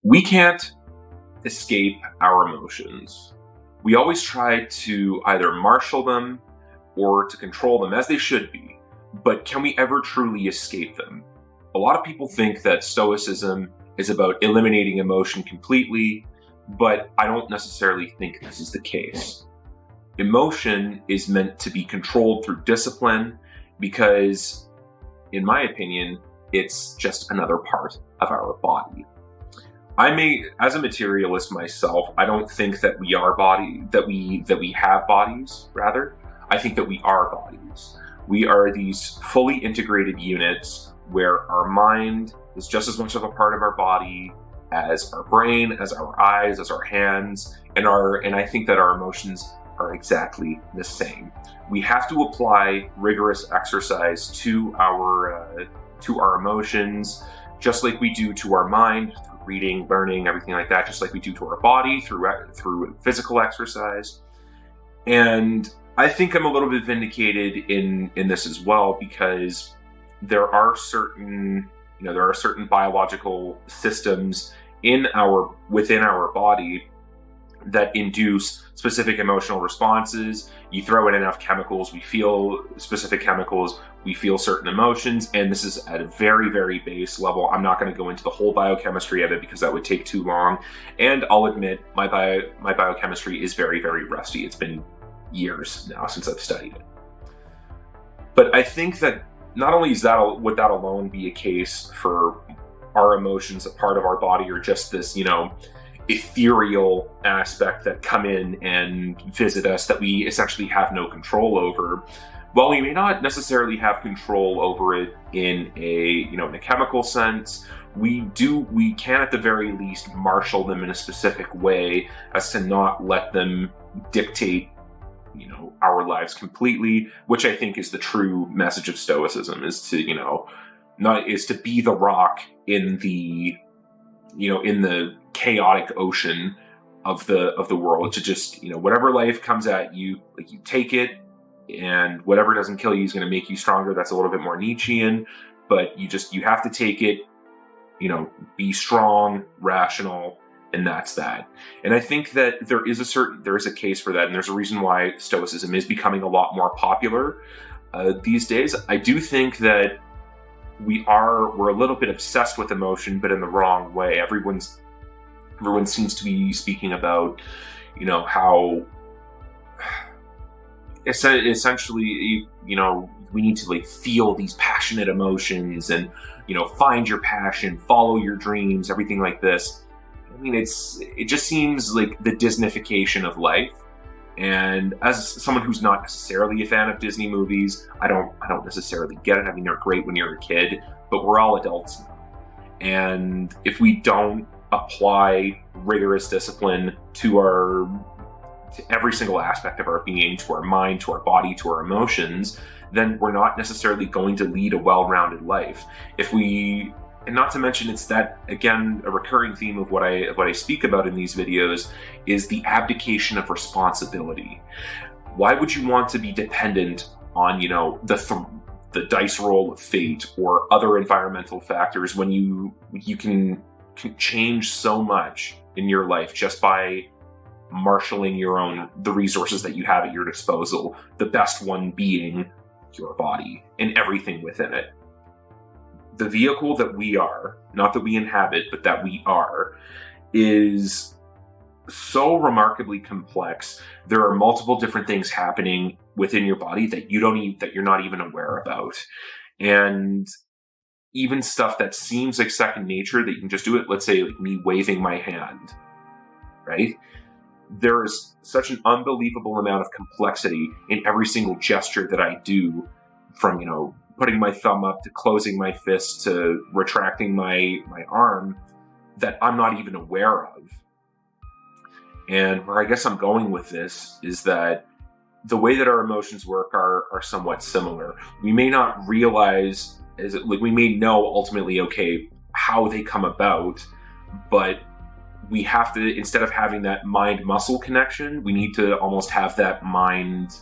We can't escape our emotions. We always try to either marshal them or to control them, as they should be. But can we ever truly escape them? A lot of people think that Stoicism is about eliminating emotion completely, but I don't necessarily think this is the case. Emotion is meant to be controlled through discipline because, in my opinion, it's just another part of our body. As a materialist myself, I don't think that we have bodies, rather. I think that we are bodies. We are these fully integrated units where our mind is just as much of a part of our body as our brain, as our eyes, as our hands, and I think that our emotions are exactly the same. We have to apply rigorous exercise to our emotions, just like we do to our mind, through reading, learning, everything like that, just like we do to our body through physical exercise. And I think I'm a little bit vindicated in this as well, because there are certain biological systems within our body that induce specific emotional responses. You throw in enough chemicals, we feel specific chemicals, we feel certain emotions, and this is at a very, very base level. I'm not going to go into the whole biochemistry of it because that would take too long. And I'll admit, my biochemistry is very, very rusty. It's been years now since I've studied it. But I think that not only would that alone be a case for our emotions, a part of our body, or just this, ethereal aspect that come in and visit us that we essentially have no control over. While we may not necessarily have control over it in a chemical sense, we can at the very least marshal them in a specific way as to not let them dictate our lives completely, which I think is the true message of Stoicism, is to be the rock in the chaotic ocean of the world, to just whatever life comes at you, like, you take it, and whatever doesn't kill you is going to make you stronger. That's a little bit more Nietzschean, but you have to take it, be strong, rational, and that's that. And I think that there is a case for that, and there's a reason why Stoicism is becoming a lot more popular these days. I do think that we're a little bit obsessed with emotion, but in the wrong way. Everyone seems to be speaking about, how essentially, we need to feel these passionate emotions and, find your passion, follow your dreams, everything like this. I mean, it just seems like the Disneyfication of life. And as someone who's not necessarily a fan of Disney movies, I don't necessarily get it. I mean, they're great when you're a kid, but we're all adults now. And if we don't apply rigorous discipline to every single aspect of our being, to our mind, to our body, to our emotions, then we're not necessarily going to lead a well-rounded life. And not to mention, it's that, again, a recurring theme of what I speak about in these videos is the abdication of responsibility. Why would you want to be dependent on, the dice roll of fate or other environmental factors when you can change so much in your life just by marshaling the resources that you have at your disposal, the best one being your body and everything within it. The vehicle that we are, not that we inhabit, but that we are, is so remarkably complex. There are multiple different things happening within your body that you're not even aware about. And even stuff that seems like second nature, that you can just do it, let's say like me waving my hand, right? There is such an unbelievable amount of complexity in every single gesture that I do, from, putting my thumb up to closing my fist to retracting my arm, that I'm not even aware of. And where I guess I'm going with this is that the way that our emotions work are somewhat similar. We may not realize, we may know ultimately, how they come about, but we have to, instead of having that mind-muscle connection, we need to almost have that mind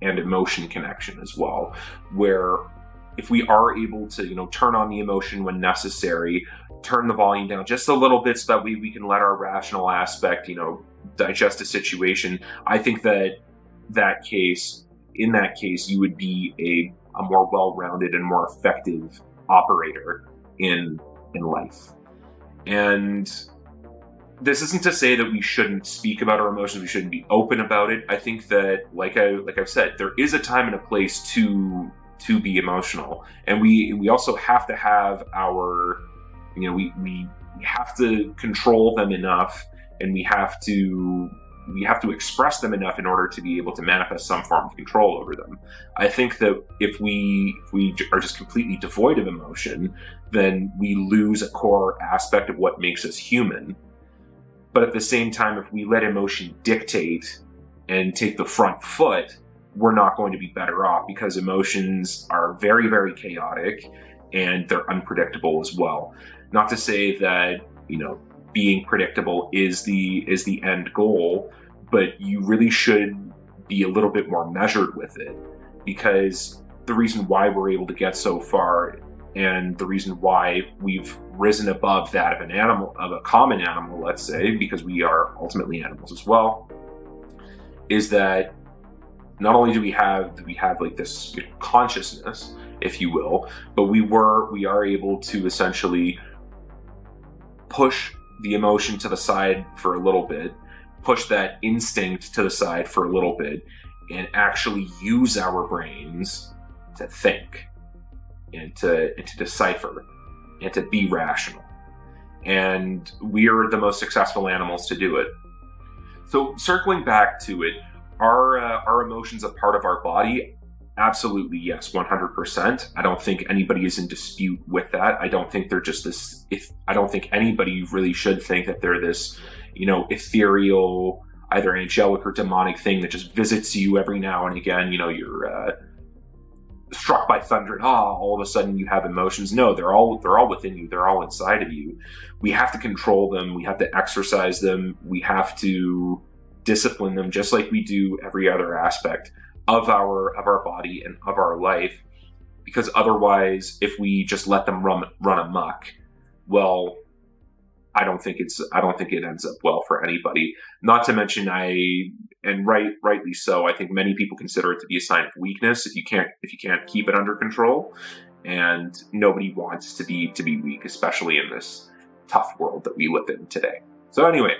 and emotion connection as well, where if we are able to, turn on the emotion when necessary, turn the volume down just a little bit so that we can let our rational aspect, digest a situation, I think in that case, you would be a more well-rounded and more effective operator in life. And this isn't to say that we shouldn't speak about our emotions, we shouldn't be open about it. I think that, like I've said, there is a time and a place to be emotional, and we also have to have our, we have to control them enough, and we have to express them enough in order to be able to manifest some form of control over them. I think that if we are just completely devoid of emotion, then we lose a core aspect of what makes us human. But at the same time, if we let emotion dictate and take the front foot, we're not going to be better off, because emotions are very, very chaotic and they're unpredictable as well. Not to say that, being predictable is the end goal, but you really should be a little bit more measured with it, because the reason why we're able to get so far, and the reason why we've risen above that of an animal, of a common animal, let's say, because we are ultimately animals as well, is that not only do we have like this consciousness, if you will, but we are able to essentially push the emotion to the side for a little bit, push that instinct to the side for a little bit, and actually use our brains to think and to decipher and to be rational. And we're the most successful animals to do it. So circling back to it, are emotions a part of our body? Absolutely, yes, 100%. I don't think anybody is in dispute with that. I don't think they're just this. I don't think anybody really should think that they're this, ethereal, either angelic or demonic thing that just visits you every now and again. You're struck by thunder and all of a sudden you have emotions. No, they're all within you. They're all inside of you. We have to control them. We have to exercise them. We have to discipline them, just like we do every other aspect of our body and of our life, because otherwise, if we just let them run amok, well, I don't think it ends up well for anybody. Not to mention, rightly so, I think many people consider it to be a sign of weakness if you can't keep it under control, and nobody wants to be weak, especially in this tough world that we live in today. So anyway,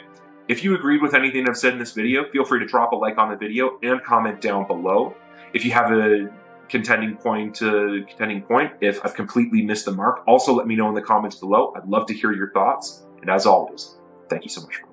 if you agreed with anything I've said in this video, feel free to drop a like on the video and comment down below. If you have a contending point, if I've completely missed the mark, also let me know in the comments below. I'd love to hear your thoughts. And as always, thank you so much for watching.